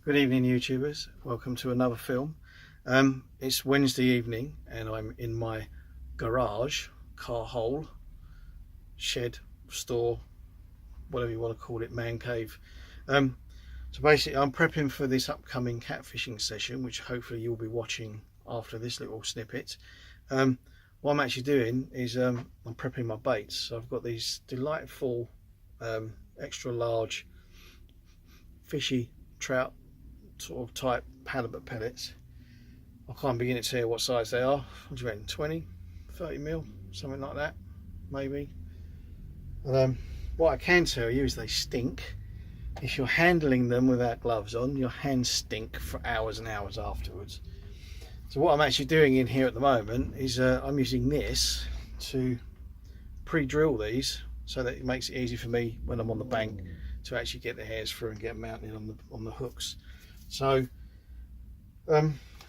Good evening, YouTubers. Welcome to another film. It's Wednesday evening and I'm in my garage, car hole, shed, store, whatever you want to call it, man cave. So basically I'm prepping for this upcoming catfishing session, which hopefully you'll be watching after this little snippet. What I'm actually doing is I'm prepping my baits. So I've got these delightful extra large fishy trout sort of type halibut pellets. I can't begin to tell you what size they are. What do you reckon? 20, 30 mil, something like that, maybe. What I can tell you is they stink. If you're handling them without gloves on, your hands stink for hours and hours afterwards. So what I'm actually doing in here at the moment is I'm using this to pre-drill these so that it makes it easy for me when I'm on the bank to actually get the hairs through and get them mounted on the hooks. So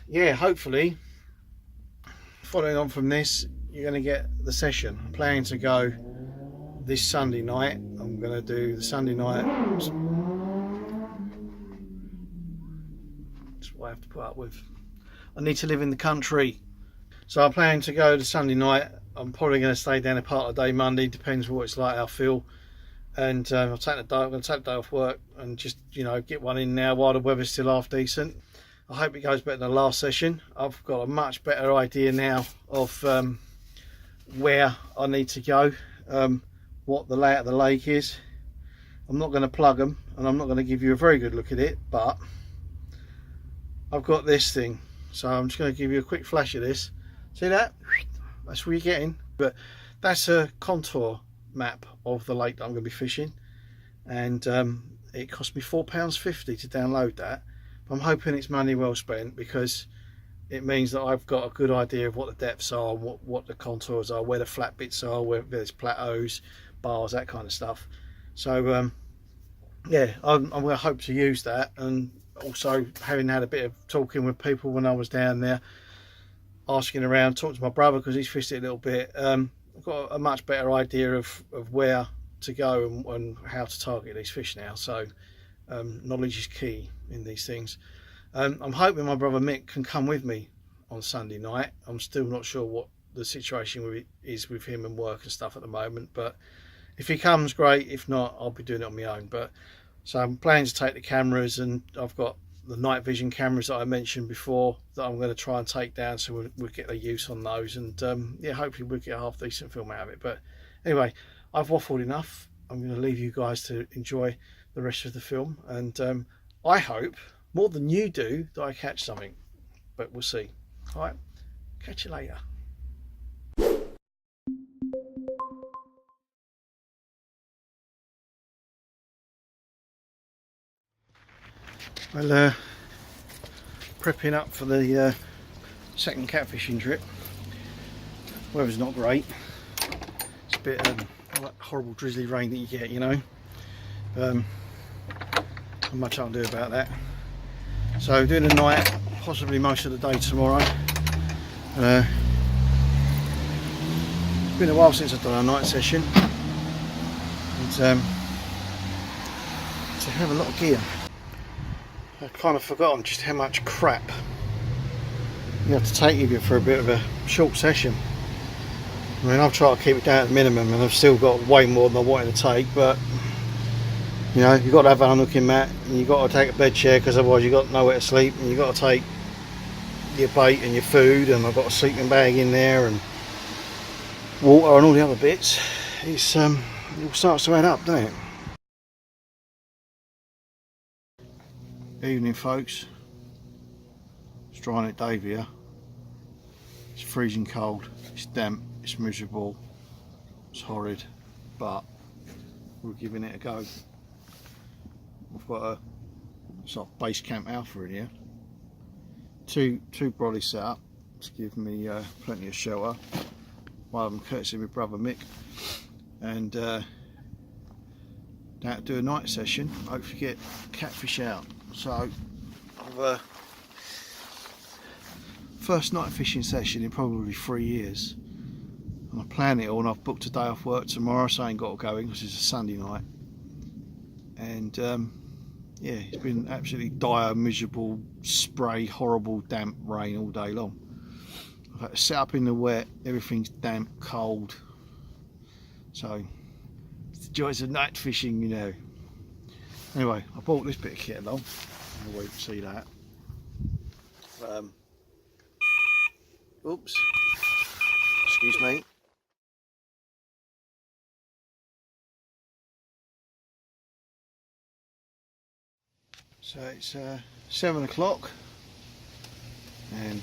yeah, hopefully following on from this you're going to get the session. I'm planning to go this Sunday night. I'm going to do the Sunday night. That's what I have to put up with. I need to live in the country, so I'm planning to go the Sunday night. I'm probably going to stay down a part of the day Monday, depends what it's like, I feel. And I'm going to take the day off work and just, you know, get one in now while the weather's still half decent. I hope it goes better than the last session. I've got a much better idea now of where I need to go, what the layout of the lake is. I'm not going to plug them and I'm not going to give you a very good look at it, but I've got this thing, so I'm just going to give you a quick flash of this. See that? That's what you're getting. But that's a contour map of the lake that I'm going to be fishing, and it cost me £4.50 to download that. But I'm hoping it's money well spent, because it means that I've got a good idea of what the depths are, what the contours are, where the flat bits are, where there's plateaus, bars, that kind of stuff. So yeah, I'm going to hope to use that. And also, having had a bit of talking with people when I was down there, asking around, talking to my brother because he's fished it a little bit, I've got a much better idea of where to go and how to target these fish now. So knowledge is key in these things. I'm hoping my brother Mick can come with me on Sunday night. I'm still not sure what the situation is with him and work and stuff at the moment, but if he comes, great. If not, I'll be doing it on my own. But so I'm planning to take the cameras, and I've got the night vision cameras that I mentioned before that I'm going to try and take down, so we'll get the use on those, and yeah, hopefully we'll get a half decent film out of it. But anyway, I've waffled enough. I'm going to leave you guys to enjoy the rest of the film, and I hope more than you do that I catch something, but we'll see. All right, catch you later. Well, prepping up for the second catfishing trip. Weather's not great. It's a bit all that horrible drizzly rain that you get, you know. Not much I can do about that. So doing the night, possibly most of the day tomorrow. It's been a while since I've done a night session. It's a hell of a lot of gear. I've kind of forgotten just how much crap you have to take with you for a bit of a short session. I mean, I've tried to keep it down at the minimum, and I've still got way more than I wanted to take, but you know, you've got to have an unhooking mat, and you've got to take a bed chair, because otherwise you've got nowhere to sleep, and you've got to take your bait and your food, and I've got a sleeping bag in there, and water and all the other bits. It's it all starts to add up, doesn't it? Evening, folks. It's dry on it, Dave here. It's freezing cold, it's damp, it's miserable, it's horrid, but we're giving it a go. We've got a sort of base camp alpha in here. Two brollies set up to give me plenty of shelter. One of them courtesy of my brother Mick, and now to do a night session, hopefully get catfish out. So I've first night fishing session in probably 3 years, and I plan it all, and I've booked a day off work tomorrow, so I ain't got to go in because it's a Sunday night. And yeah, it's been absolutely dire, miserable, spray, horrible, damp rain all day long. I've had to set up in the wet, everything's damp, cold. So, it's the joys of night fishing, you know. Anyway, I bought this bit of kit along. I'll wait to see that. Oops. Excuse me. So it's 7 o'clock and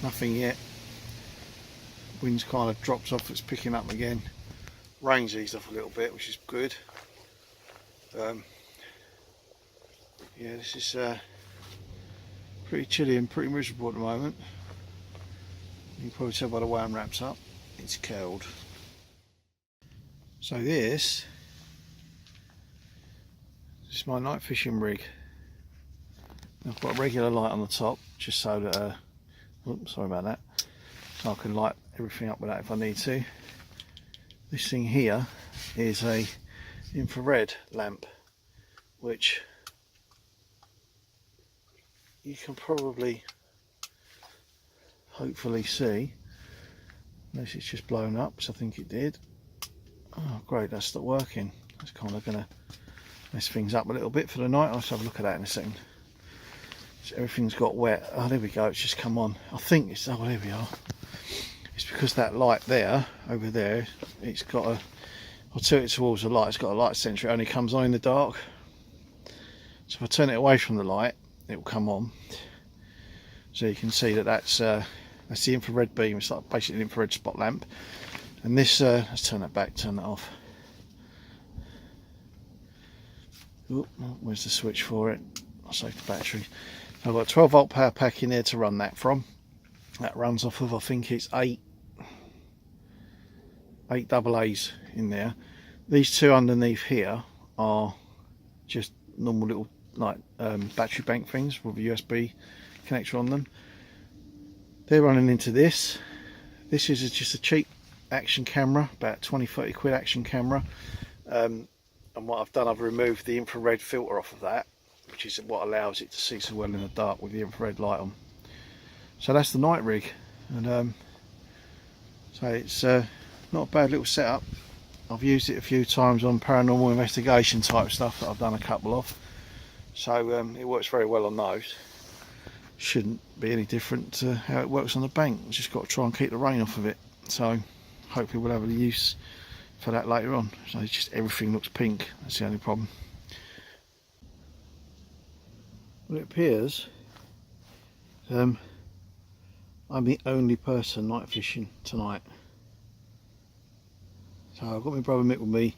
nothing yet. Wind's kind of dropped off, it's picking up again. Rain's eased off a little bit, which is good. Yeah, this is pretty chilly and pretty miserable at the moment. You can probably tell by the way I'm wrapped up, it's cold. So this is my night fishing rig. I've got a regular light on the top, just so that, oops, sorry about that, so I can light everything up with that if I need to. This thing here is a infrared lamp, which you can probably hopefully see, unless it's just blown up, so I think it did. Oh great, that's stopped working. That's kind of going to mess things up a little bit for the night. I'll just have a look at that in a second. So everything's got wet. Oh, there we go, it's just come on. I think it's, oh there we are. It's because that light there, over there, it's got a, I'll tilt it towards the light, it's got a light sensor, it only comes on in the dark. So if I turn it away from the light, it will come on. So you can see that that's the infrared beam. It's like basically an infrared spot lamp. And this, let's turn that back, turn that off. Oop, where's the switch for it? I'll save the battery. I've got a 12 volt power pack in there to run that from. That runs off of, I think it's 8 AA's in there. These two underneath here are just normal little like battery bank things with a USB connector on them. They're running into this. This is just a cheap action camera, about 20-30 quid action camera. And what I've done, I've removed the infrared filter off of that, which is what allows it to see so well in the dark with the infrared light on. So that's the night rig, and so it's not a bad little setup. I've used it a few times on paranormal investigation type stuff that I've done a couple of, so it works very well on those. Shouldn't be any different to how it works on the bank. We've just got to try and keep the rain off of it, so hopefully we'll have a use for that later on. So it's just everything looks pink, that's the only problem. Well, it appears I'm the only person night fishing tonight. So I've got my brother Mick with me.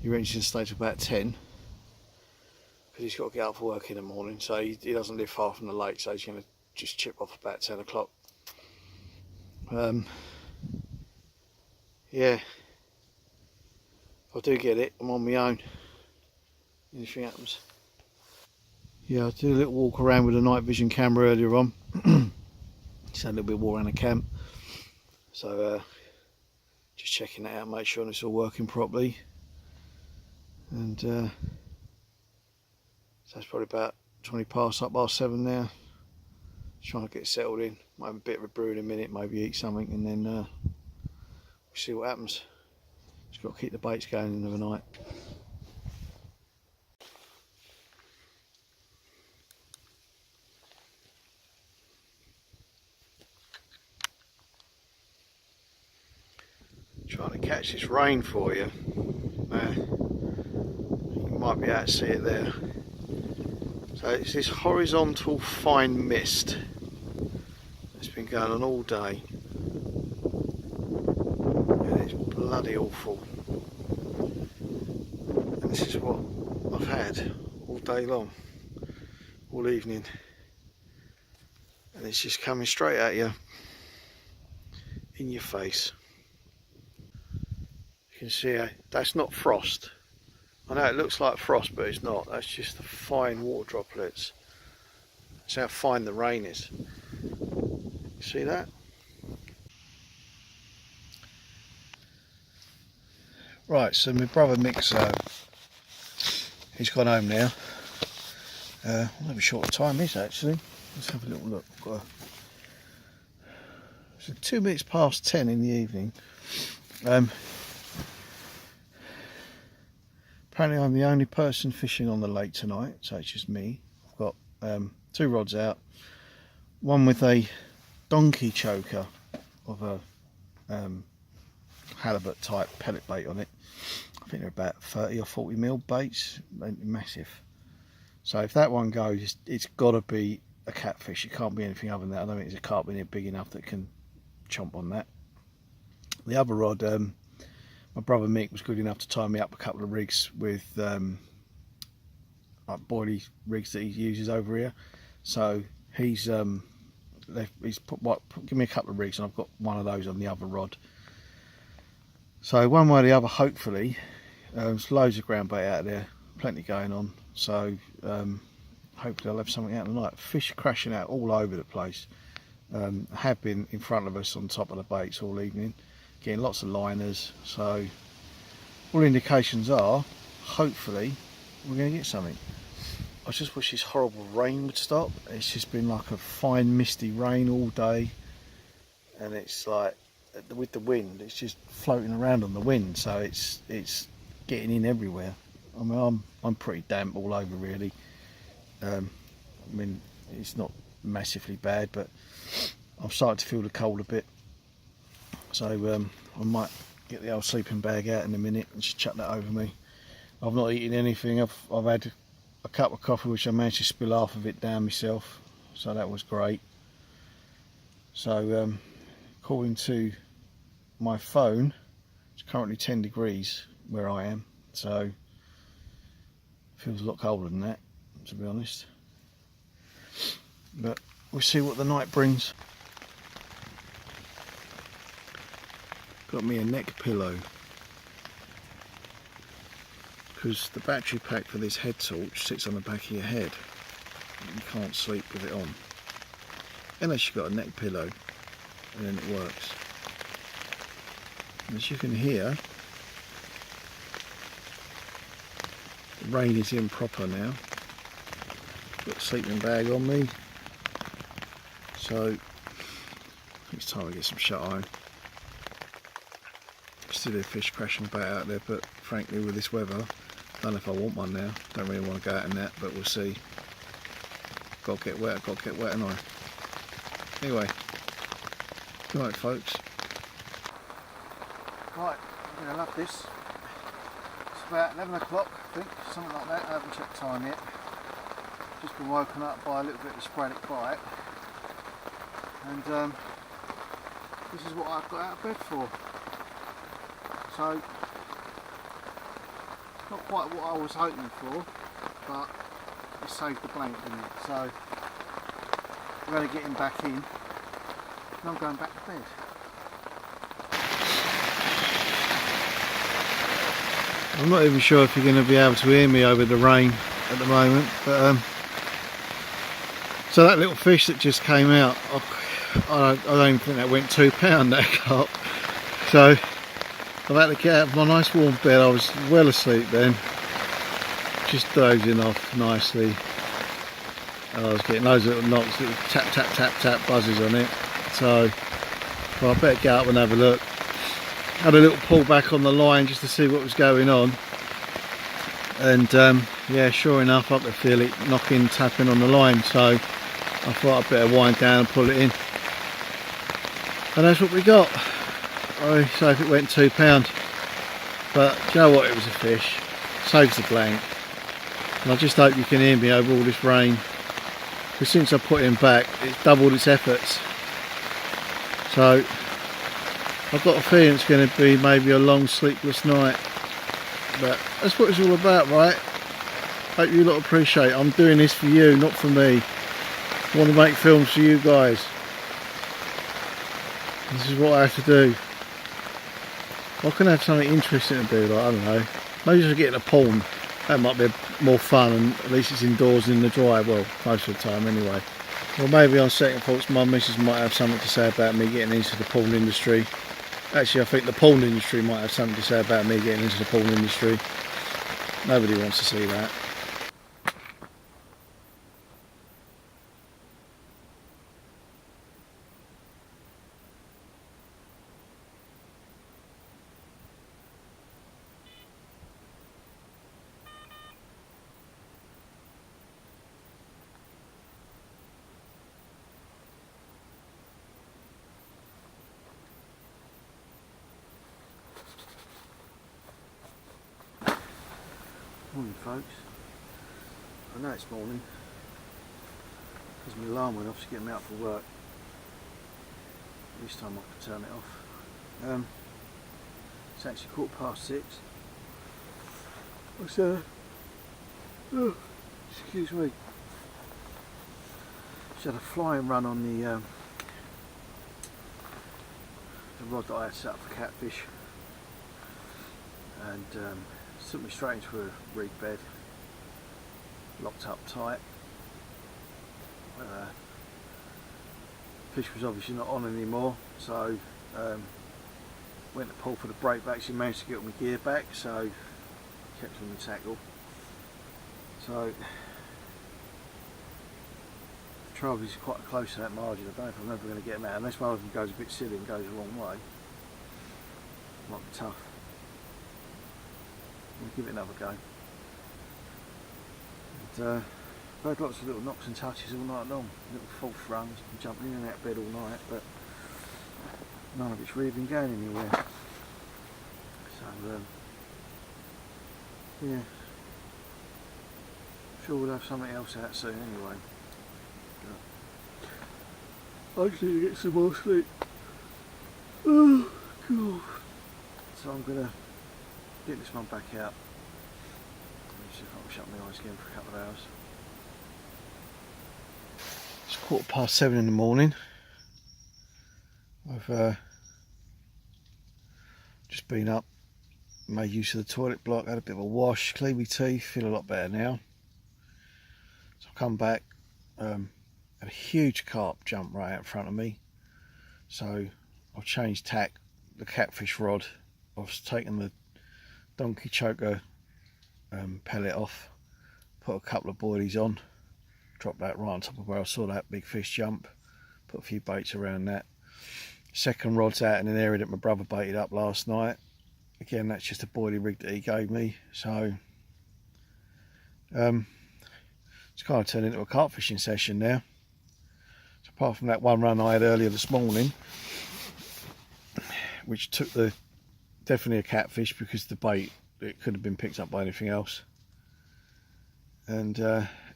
He reckons he's going to stay till about 10 because he's got to get up for work in the morning, so he doesn't live far from the lake, so he's going to just chip off about 10 o'clock. Yeah, if I do get it, I'm on my own. Anything happens. Yeah, I did a little walk around with a night vision camera earlier on. Just had a little bit of walk around the camp. So just checking that out, make sure it's all working properly. And so it's probably about 20 past, up past 7 now. Just trying to get settled in. Might have a bit of a brew in a minute, maybe eat something, and then we'll see what happens. Just got to keep the baits going in the night. Trying to catch this rain for you. You might be able to see it there. So it's this horizontal fine mist that's been going on all day, and it's bloody awful. And this is what I've had all day long, all evening, and it's just coming straight at you, in your face. You can see that's not frost. I know it looks like frost, but it's not. That's just the fine water droplets. That's how fine the rain is. You see that? Right, so my brother Mick's he's gone home now. I'm not sure what time it is actually. Let's have a little look. It's 2 minutes past 10 in the evening. Apparently I'm the only person fishing on the lake tonight, so it's just me. I've got 2 rods out, one with a donkey choker of a halibut type pellet bait on it. I think they're about 30 or 40 mil baits, they're massive. So if that one goes, it's got to be a catfish. It can't be anything other than that. I don't think there's a carp in it big enough that can chomp on that. The other rod, my brother Mick was good enough to tie me up a couple of rigs with like boilie rigs that he uses over here. So he's given me a couple of rigs, and I've got one of those on the other rod. So one way or the other, hopefully, there's loads of ground bait out there, plenty going on. So hopefully I'll have something out tonight. Fish are crashing out all over the place. Have been in front of us on top of the baits all evening, getting lots of liners. So all indications are, hopefully, we're going to get something. I just wish this horrible rain would stop. It's just been like a fine misty rain all day, and it's like with the wind, it's just floating around on the wind, so it's getting in everywhere. I mean, I'm pretty damp all over really. I mean, it's not massively bad, but I'm starting to feel the cold a bit. So I might get the old sleeping bag out in a minute and just chuck that over me. I've not eaten anything. I've had a cup of coffee, which I managed to spill half of it down myself, so that was great. So according to my phone, it's currently 10 degrees where I am, so feels a lot colder than that, to be honest. But we'll see what the night brings. Got me a neck pillow, because the battery pack for this head torch sits on the back of your head. You can't sleep with it on unless you've got a neck pillow, and then it works. And as you can hear, the rain is in proper now. Got a sleeping bag on me, so I think it's time to get some shut eye. Still a fish crashing about out there, but frankly with this weather, I don't know if I want one now. Don't really want to go out in that, but we'll see. Got to get wet, got to get wet, and I. Anyway, good night, folks. Right, I'm gonna love this. It's about 11 o'clock, I think, something like that. I haven't checked time yet. Just been woken up by a little bit of sporadic bite, and this is what I've got out of bed for. So, it's not quite what I was hoping for, but it saved the blank, didn't it? So, we're going to get him back in, and I'm going back to bed. I'm not even sure if you're going to be able to hear me over the rain at the moment, but so that little fish that just came out, I don't even think that went £2, that carp. So I've had to get out of my nice warm bed. I was well asleep then, just dozing off nicely. I was getting loads of little knocks, little tap tap tap tap buzzes on it. So well, I better get up and have a look. Had a little pull back on the line just to see what was going on, and yeah, sure enough, I could feel it knocking, tapping on the line. So I thought I'd better wind down and pull it in, and that's what we got. So if it went £2, but do you know what, it was a fish. Saves the blank, and I just hope you can hear me over all this rain, because since I put him back, it's doubled its efforts. So I've got a feeling it's going to be maybe a long sleepless night, but that's what it's all about, right? Hope you lot appreciate it. I'm doing this for you, not for me. I want to make films for you guys. This is what I have to do. I can have something interesting to do, like, I don't know, maybe just getting a pool. That might be more fun, and at least it's indoors in the dry, well, most of the time anyway. Or maybe on second thoughts, my missus might have something to say about me getting into the porn industry. Actually, I think the porn industry might have something to say about me getting into the porn industry. Nobody wants to see that. Morning folks. I know it's morning because my alarm went off to get me out for work. This time I can turn it off. It's actually 6:15. I said, oh, excuse me. Just had a flying run on the rod that I had set up for catfish, and took me straight into a reed bed, locked up tight. Fish was obviously not on anymore, so went to pull for the brake back. She managed to get my gear back, so kept on the tackle. So the trouble is quite close to that margin. I don't know if I'm ever going to get them out, unless one of them goes a bit silly and goes the wrong way. Might be tough. We'll give it another go. And, I've had lots of little knocks and touches all night long, little false runs, been jumping in and out of bed all night, but none of it's really been going anywhere. So yeah, I'm sure we'll have something else out soon anyway. I just need to get some more sleep. Oh God. So I'm gonna get this one back out. See if I can shut my eyes again for a couple of hours. It's 7:15 in the morning. I've just been up, made use of the toilet block, had a bit of a wash, cleaned my teeth, feel a lot better now. So I've come back, had a huge carp jump right out in front of me. So I've changed tack, the catfish rod. I've taken the donkey choker pellet off, put a couple of boilies on, dropped that right on top of where I saw that big fish jump, put a few baits around that. Second rod's out in an area that my brother baited up last night. Again, that's just a boilie rig that he gave me, so it's kind of turned into a carp fishing session now. So apart from that one run I had earlier this morning, which took definitely a catfish because the bait, it could have been picked up by anything else, and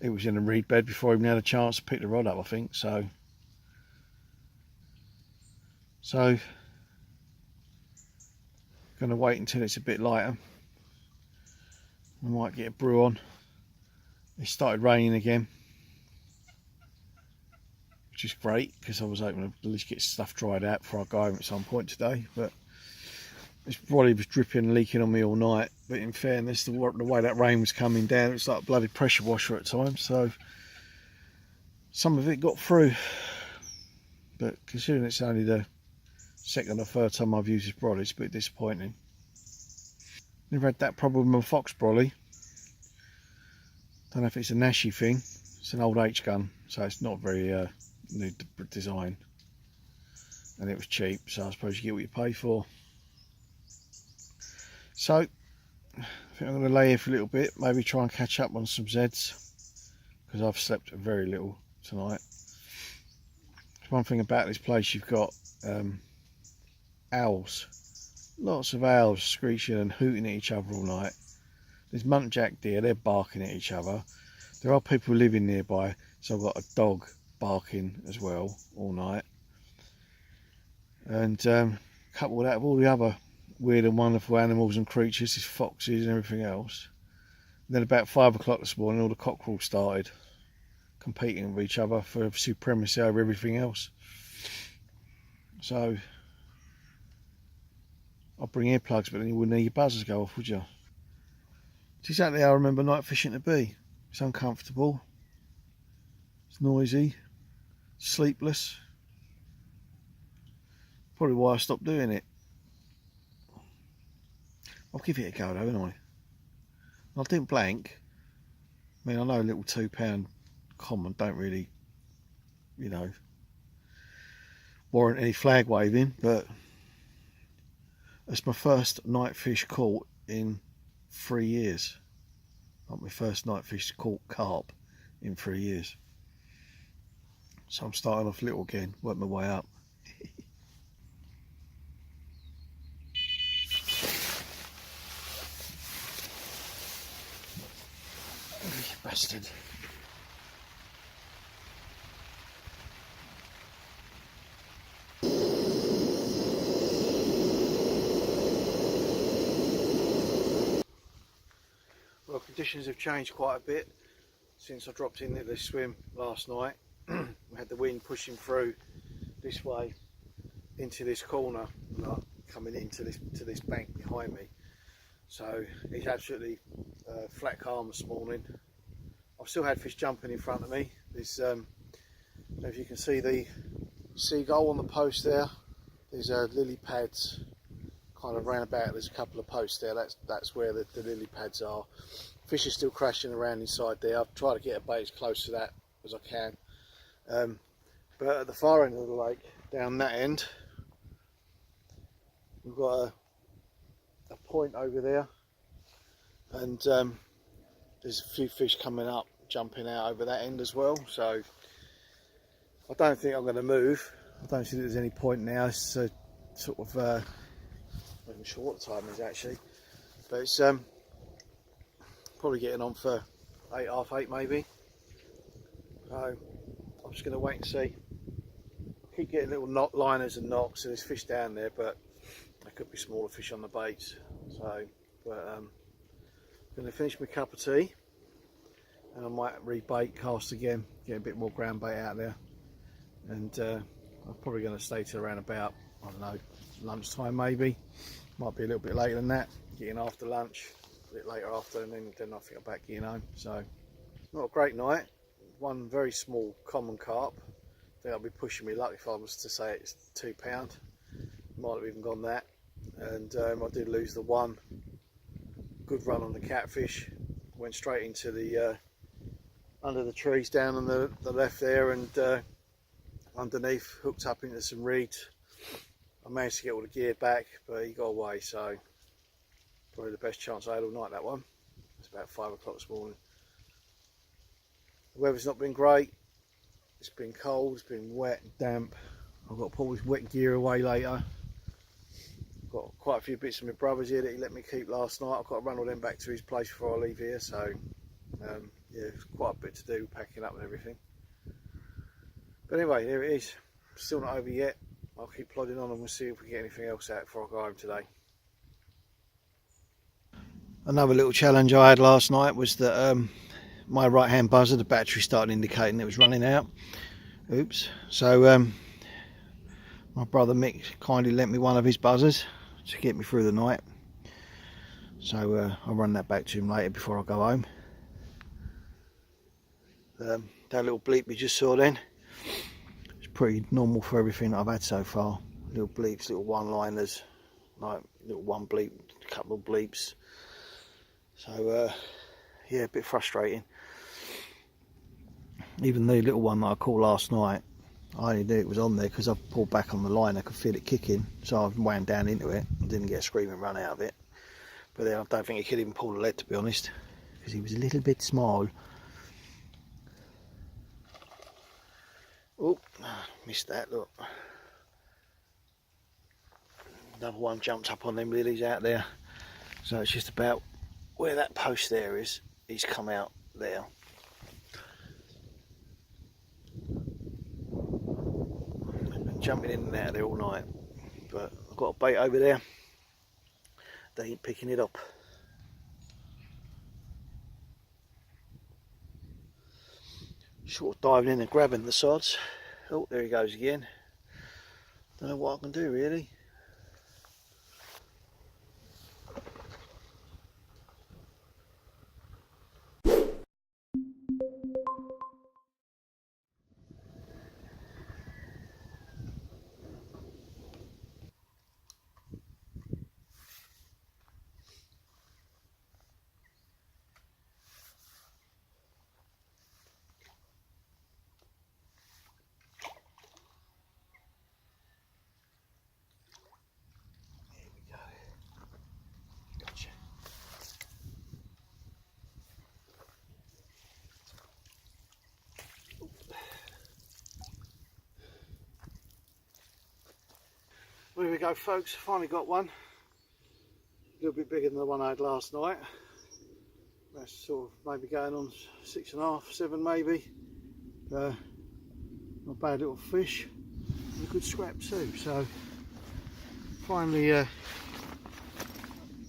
it was in a reed bed before I even had a chance to pick the rod up, I think. So gonna wait until it's a bit lighter. I might get a brew on. It started raining again, which is great because I was hoping to at least get stuff dried out before I go home at some point today, but this brolly was dripping and leaking on me all night. But in fairness, the way that rain was coming down, it's like a bloody pressure washer at times, so some of it got through. But considering it's only the second or third time I've used this brolly, it's a bit disappointing. Never had that problem with a fox brolly. Don't know if it's a Nashi thing. It's an old H gun, so it's not very new design, and it was cheap, so I suppose you get what you pay for. So I think I'm going to lay here for a little bit, maybe try and catch up on some Zeds, because I've slept very little tonight. One thing about this place, you've got owls, lots of owls screeching and hooting at each other all night. There's muntjac deer, they're barking at each other. There are people living nearby, so I've got a dog barking as well all night. And couple that with all the other weird and wonderful animals and creatures, there's foxes and everything else. And then about 5 o'clock this morning, all the cockerels started competing with each other for supremacy over everything else. So I'll bring earplugs, but then you wouldn't hear your buzzers go off, would you? It's exactly how I remember night fishing to be. It's uncomfortable, it's noisy, sleepless. Probably why I stopped doing it. I'll give it a go though, won't I? I didn't blank. I mean, I know a little £2 common don't really, you know, warrant any flag waving, but it's my first night fish caught in 3 years. Not my first night fish caught carp in 3 years. So I'm starting off little again, work my way up. Bastard. Well, conditions have changed quite a bit since I dropped in this swim last night. We had the wind pushing through this way into this corner, like coming into this bank behind me. So it's absolutely flat calm this morning. I've still had fish jumping in front of me. There's, if you can see the seagull on the post there, there's lily pads kind of round about. There's a couple of posts there. That's where the lily pads are. Fish are still crashing around inside there. I've tried to get a bait as close to that as I can. But at the far end of the lake, down that end, we've got a point over there, and there's a few fish coming up, jumping out over that end as well. So I don't think I'm going to move. I don't think there's any point now. It's sort of, I'm not even sure what the time is actually, but it's probably getting on for 8, half 8 maybe. So I'm just going to wait and see. Keep getting little liners and knocks, so there's fish down there, but there could be smaller fish on the baits. So, but I'm going to finish my cup of tea, and I might rebait, cast again, get a bit more ground bait out there, and I'm probably going to stay till around about, I don't know, lunchtime maybe. Might be a little bit later than that, getting after lunch, a bit later after, and then I think I'm back getting home. So not a great night. One very small common carp. I think I'll be pushing my luck if I was to say it's £2. Might have even gone that. And I did lose the one good run on the catfish. Went straight into the under the trees down on the left there, and underneath hooked up into some reeds. I managed to get all the gear back, but he got away. So probably the best chance I had all night, that one. It's about 5 o'clock this morning. The weather's not been great. It's been cold, it's been wet, damp. I've got to put all this wet gear away later. Got quite a few bits of my brother's here that he let me keep last night. I've got to run all them back to his place before I leave here. So yeah, it's quite a bit to do, packing up and everything. But anyway, here it is. Still not over yet. I'll keep plodding on and we'll see if we get anything else out before I go home today. Another little challenge I had last night was that my right hand buzzer, the battery started indicating it was running out. Oops. So my brother Mick kindly lent me one of his buzzers to get me through the night. So I'll run that back to him later before I go home. That little bleep we just saw then, it's pretty normal for everything that I've had so far. Little bleeps, little one-liners, like little one bleep, a couple of bleeps. So yeah, a bit frustrating. Even the little one that I caught last night, I only knew it was on there because I pulled back on the line. I could feel it kicking, so I wound down into it and didn't get a screaming run out of it. But then I don't think he could even pull the lead, to be honest, because he was a little bit small. Oh, missed that, look. Another one jumped up on them lilies out there. So it's just about where that post there is, he's come out there. I've been jumping in and out of there all night, but I've got a bait over there. They ain't picking it up. Sort of diving in and grabbing the sods. Oh, there he goes again. Don't know what I can do really. There we go, folks, finally got one. A little bit bigger than the one I had last night. That's sort of maybe going on 6.5, 7 maybe. Not a bad little fish, and a good scrap too. So finally a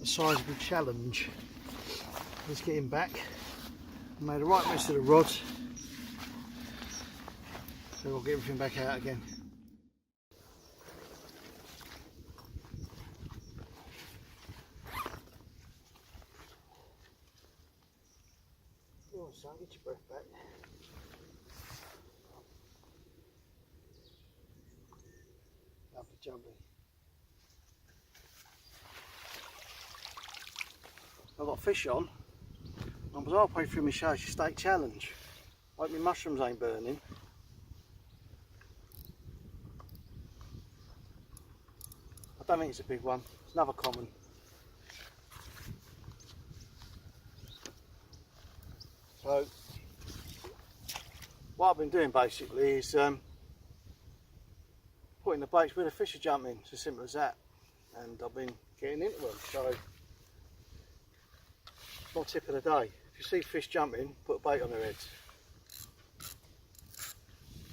sizable challenge. Let's get him back. I made a right mess of the rods, so we'll get everything back out again. Come on son, get your breath back. Lovely jubbly. I've got fish on. I was halfway through my Haze Steak challenge. Hope my mushrooms ain't burning. I don't think it's a big one. It's another common. So what I've been doing basically is putting the baits where the fish are jumping. It's as simple as that. And I've been getting into them. So my tip of the day: if you see fish jumping, put a bait on their heads.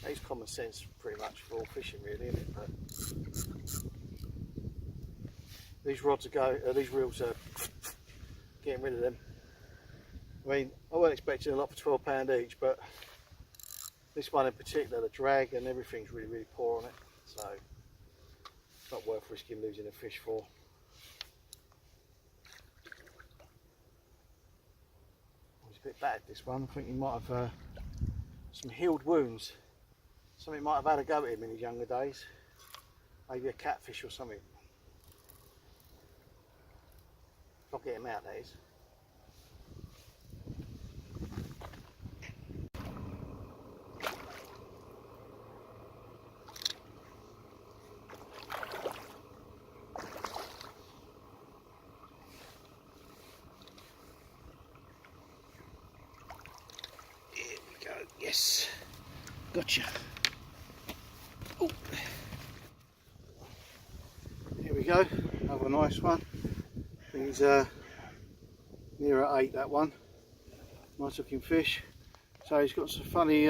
It's common sense pretty much for all fishing really, isn't it? But these rods are these reels are getting rid of them. I mean, I wasn't expecting a lot for £12 each, but this one in particular, the drag and everything's really, really poor on it. So it's not worth risking losing a fish for. It's a bit bad, this one. I think he might have some healed wounds. Something might have had a go at him in his younger days. Maybe a catfish or something. I'll get him out, that is. Here we go, yes. Gotcha. Oh. Here we go, another nice one. I think he's near at 8, that one. Nice looking fish. So he's got some funny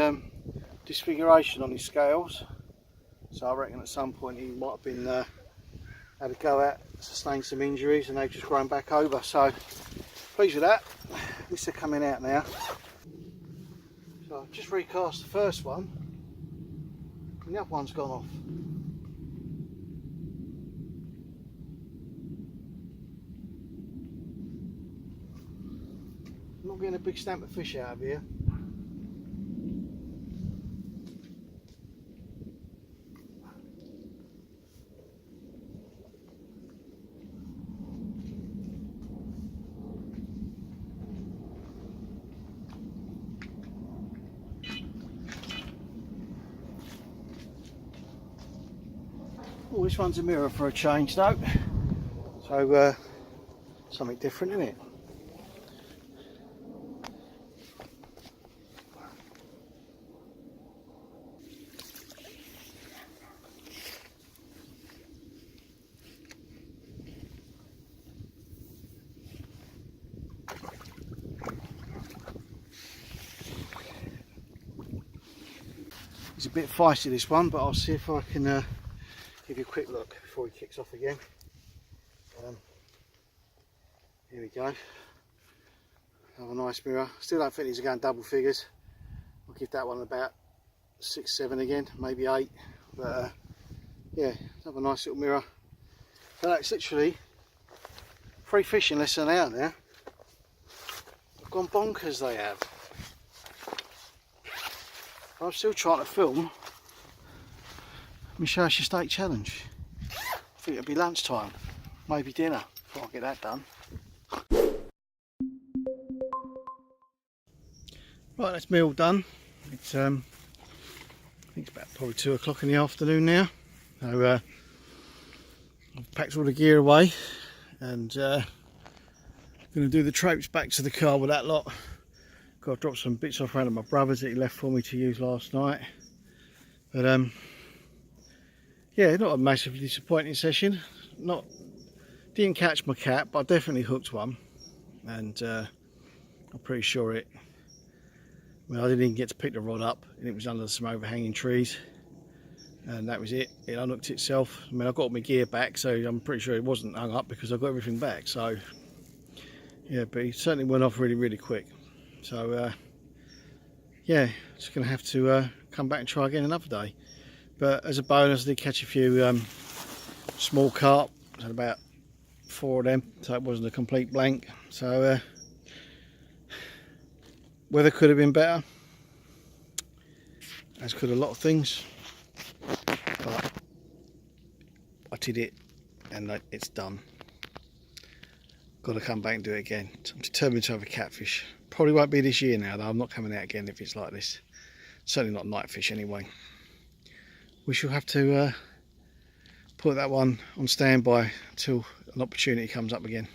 disfiguration on his scales. So I reckon at some point he might have been had a go at, sustained some injuries, and they've just grown back over. So pleased with that. At least they're coming out now. So I've just recast the first one, and the other one's gone off. I'm not getting a big stamp of fish out of here. Oh, this one's a mirror for a change though. So something different, isn't it? He's a bit feisty, this one, but I'll see if I can give you a quick look before he kicks off again. Here we go. Have a nice mirror. Still don't think these are going double figures. I'll give that one about 6, 7 again, maybe 8. But yeah, have a nice little mirror. So that's literally 3 fish in less than an hour now. I've gone bonkers, they have. I'm still trying to film my Haze Steak challenge. I think it'll be lunchtime, maybe dinner, before I get that done. Right, that's me all done. It's I think it's about probably 2 o'clock in the afternoon now. So I've packed all the gear away and going to do the traipse back to the car with that lot. Got to drop some bits off around at my brother's that he left for me to use last night. But yeah, not a massively disappointing session. Didn't catch my cat, but I definitely hooked one. And I I'm pretty sure I didn't even get to pick the rod up, and it was under some overhanging trees, and that was it. It unhooked itself. I mean, I got my gear back, so I'm pretty sure it wasn't hung up because I got everything back. So yeah, but he certainly went off really, really quick. So yeah, just gonna have to come back and try again another day. But as a bonus, I did catch a few small carp. I had about 4 of them, so it wasn't a complete blank. So weather could have been better, as could a lot of things, but I did it and it's done. Got to come back and do it again. I'm determined to have a catfish. Probably won't be this year now though. I'm not coming out again if it's like this. Certainly not night fish anyway. We shall have to put that one on standby until an opportunity comes up again.